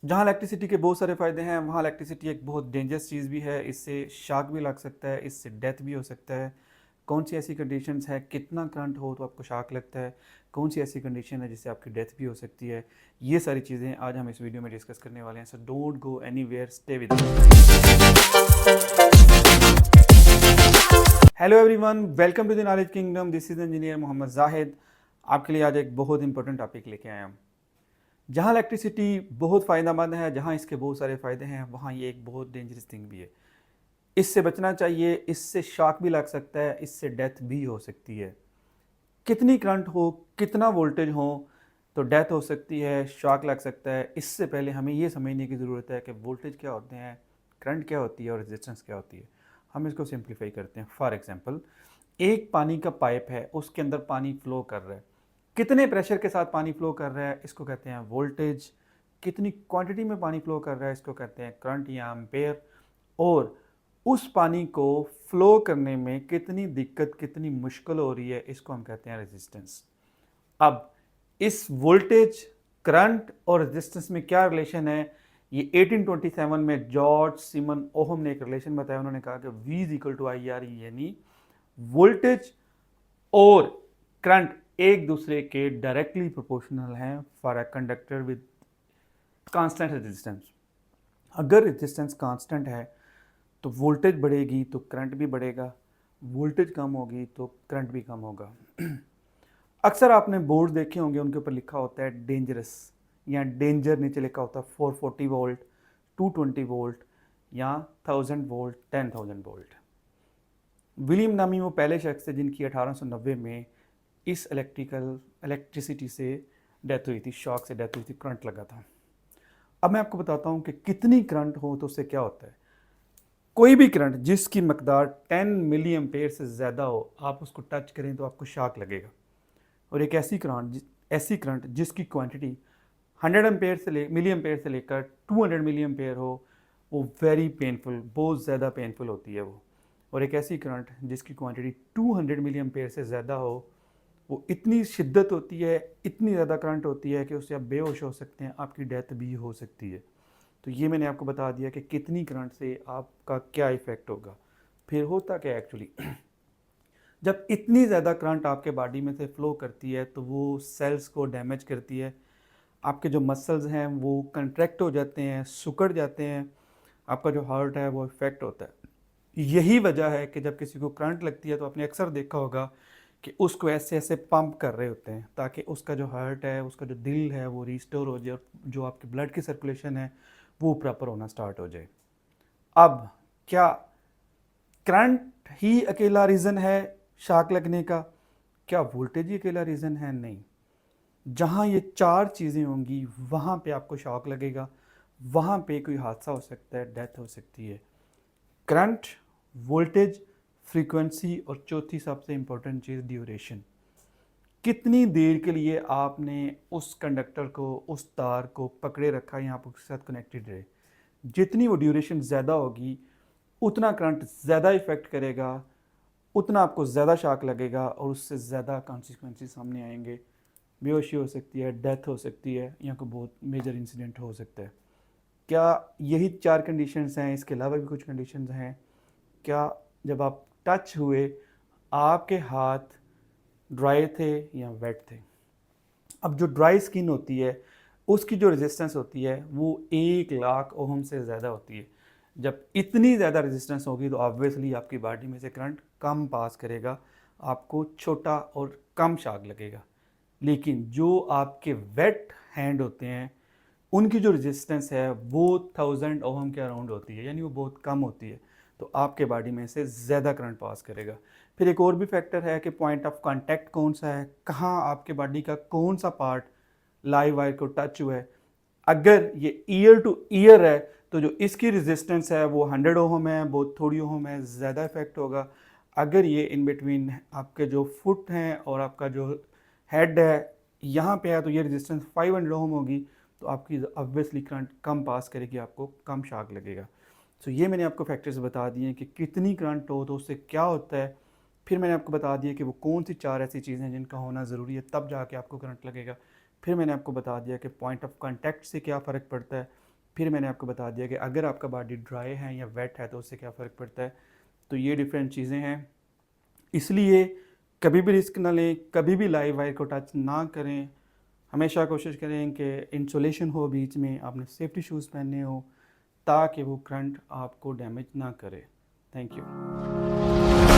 जहाँ इलेक्ट्रिसिटी के बहुत सारे फ़ायदे हैं, वहाँ इलेक्ट्रिसिटी एक बहुत डेंजरस चीज़ भी है। इससे शॉक भी लग सकता है, इससे डेथ भी हो सकता है। कौन सी ऐसी कंडीशंस है, कितना करंट हो तो आपको शॉक लगता है, कौन सी ऐसी कंडीशन है जिससे आपकी डेथ भी हो सकती है। ये सारी चीज़ें आज हम इस वीडियो में डिस्कस करने वाले हैं। So don't go anywhere, stay with us. Hello everyone, welcome to the knowledge kingdom. This is engineer Mohammed Zahid. आपके लिए आज एक बहुत इंपॉर्टेंट टॉपिक लेके आया हूँ। जहाँ इलेक्ट्रिसिटी बहुत फ़ायदेमंद है, जहाँ इसके बहुत सारे फ़ायदे हैं, वहाँ ये एक बहुत डेंजरस थिंग भी है। इससे बचना चाहिए, इससे शॉक भी लग सकता है, इससे डेथ भी हो सकती है। कितनी करंट हो, कितना वोल्टेज हो तो डेथ हो सकती है, शॉक लग सकता है। इससे पहले हमें ये समझने की ज़रूरत है कि वोल्टेज क्या होते हैं, करंट क्या होती है और रेजिस्टेंस क्या होती है। हम इसको सिंप्लीफाई करते हैं। फॉर एग्जांपल, एक पानी का पाइप है, उसके अंदर पानी फ्लो कर रहा है। कितने प्रेशर के साथ पानी फ्लो कर रहा है, इसको कहते हैं वोल्टेज। कितनी क्वांटिटी में पानी फ्लो कर रहा है, इसको कहते हैं करंट या एम्पेयर। और उस पानी को फ्लो करने में कितनी दिक्कत, कितनी मुश्किल हो रही है, इसको हम कहते हैं रेजिस्टेंस। अब इस वोल्टेज, करंट और रेजिस्टेंस में क्या रिलेशन है, ये 1827 में जॉर्ज सिमन ओहम ने एक रिलेशन बताया। उन्होंने कहा कि V is equal to I R, यानी वोल्टेज और करंट एक दूसरे के डायरेक्टली प्रोपोर्शनल हैं for a conductor with constant resistance. अगर रेजिस्टेंस कांस्टेंट है तो वोल्टेज बढ़ेगी तो करंट भी बढ़ेगा, वोल्टेज कम होगी तो करंट भी कम होगा। अक्सर आपने बोर्ड देखे होंगे, उनके ऊपर लिखा होता है डेंजरस या डेंजर, नीचे लिखा होता है 440 वोल्ट, 220 वोल्ट या 1000 वोल्ट, 10,000 वोल्ट। विलियम नामी वो पहले शख्स थे जिनकी 1890 में इस इलेक्ट्रिसिटी से डेथ हुई थी, शॉक से डेथ हुई थी, करंट लगा था। अब मैं आपको बताता हूँ कि कितनी करंट हो तो उससे क्या होता है। कोई भी करंट जिसकी मकदार 10 मिली एम्पेयर से ज़्यादा हो, आप उसको टच करें तो आपको शॉक लगेगा। और एक ऐसी करंट जिसकी क्वांटिटी 100 एम्पेयर से मिली एम्पेयर से लेकर 200 मिली एम्पेयर हो, वो वेरी पेनफुल, बहुत ज़्यादा पेनफुल होती है वो। और एक ऐसी करंट जिसकी क्वांटिटी 200 मिली एम्पेयर से ज़्यादा हो, वो इतनी शिद्दत होती है, इतनी ज़्यादा करंट होती है कि उससे आप बेहोश हो सकते हैं, आपकी डेथ भी हो सकती है। तो ये मैंने आपको बता दिया कि कितनी करंट से आपका क्या इफ़ेक्ट होगा। फिर होता क्या एक्चुअली, जब इतनी ज़्यादा करंट आपके बॉडी में से फ़्लो करती है तो वो सेल्स को डैमेज करती है। आपके जो मसल्स हैं वो कंट्रैक्ट हो जाते हैं, सिकुड़ जाते हैं, आपका जो हार्ट है वो इफ़ेक्ट होता है। यही वजह है कि जब किसी को करंट लगती है तो आपने अक्सर देखा होगा कि उसको ऐसे ऐसे पंप कर रहे होते हैं ताकि उसका जो हार्ट है, उसका जो दिल है वो रिस्टोर हो जाए और जो आपके ब्लड की सर्कुलेशन है वो प्रॉपर होना स्टार्ट हो जाए। अब क्या करंट ही अकेला रीज़न है शॉक लगने का? क्या वोल्टेज ही अकेला रीज़न है? नहीं। जहाँ ये चार चीज़ें होंगी वहाँ पे आपको शॉक लगेगा, वहाँ पे कोई हादसा हो सकता है, डेथ हो सकती है। करंट, वोल्टेज, फ्रीक्वेंसी और चौथी सबसे इंपॉर्टेंट चीज़ ड्यूरेशन। कितनी देर के लिए आपने उस कंडक्टर को, उस तार को पकड़े रखा, यहाँ पर उसके साथ कनेक्टेड रहे। जितनी वो ड्यूरेशन ज़्यादा होगी, उतना करंट ज़्यादा इफ़ेक्ट करेगा, उतना आपको ज़्यादा शॉक लगेगा और उससे ज़्यादा कॉन्सिक्वेंसेस सामने आएंगे। बेहोशी हो सकती है, डेथ हो सकती है, या कोई बहुत मेजर इंसिडेंट हो सकता है। क्या यही चार कंडीशंस हैं? इसके अलावा भी कुछ कंडीशंस हैं। क्या जब आप टच हुए, आपके हाथ ड्राई थे या वेट थे? अब जो ड्राई स्किन होती है उसकी जो रेजिस्टेंस होती है वो 1,00,000 ओहम से ज़्यादा होती है। जब इतनी ज़्यादा रेजिस्टेंस होगी तो ऑब्वियसली आपकी बॉडी में से करंट कम पास करेगा, आपको छोटा और कम शॉक लगेगा। लेकिन जो आपके वेट हैंड होते हैं उनकी जो रेजिस्टेंस है वो 1000 ओहम के अराउंड होती है, यानी वो बहुत कम होती है। तो आपके बॉडी में से ज़्यादा करंट पास करेगा। फिर एक और भी फैक्टर है कि पॉइंट ऑफ कांटेक्ट कौन सा है, कहाँ आपके बॉडी का कौन सा पार्ट लाइव वायर को टच हुआ है। अगर ये ईयर टू ईयर है तो जो इसकी रेजिस्टेंस है वो 100 ओहम है, बहुत थोड़ी ओहम है, ज़्यादा इफेक्ट होगा। अगर ये इन बिटवीन आपके जो फुट हैं और आपका जो हेड है यहाँ पे है तो ये रेजिस्टेंस 500 ओहम होगी, तो आपकी ऑब्वियसली करंट कम पास करेगी, आपको कम शॉक लगेगा। सो ये मैंने आपको फैक्टर्स बता दिए कि कितनी करंट हो तो उससे क्या होता है। फिर मैंने आपको बता दिया कि वो कौन सी चार ऐसी चीज़ें हैं जिनका होना ज़रूरी है, तब जाके आपको करंट लगेगा। फिर मैंने आपको बता दिया कि पॉइंट ऑफ कांटेक्ट से क्या फ़र्क पड़ता है। फिर मैंने आपको बता दिया कि अगर आपका बॉडी ड्राई है या वेट है तो उससे क्या फ़र्क पड़ता है। तो ये डिफरेंट चीज़ें हैं, इसलिए कभी भी रिस्क ना लें, कभी भी लाइव वायर को टच ना करें। हमेशा कोशिश करें कि इंसुलेशन हो, बीच में आपने सेफ्टी शूज़ पहने हो ताकि वो करंट आपको डैमेज ना करे। Thank you.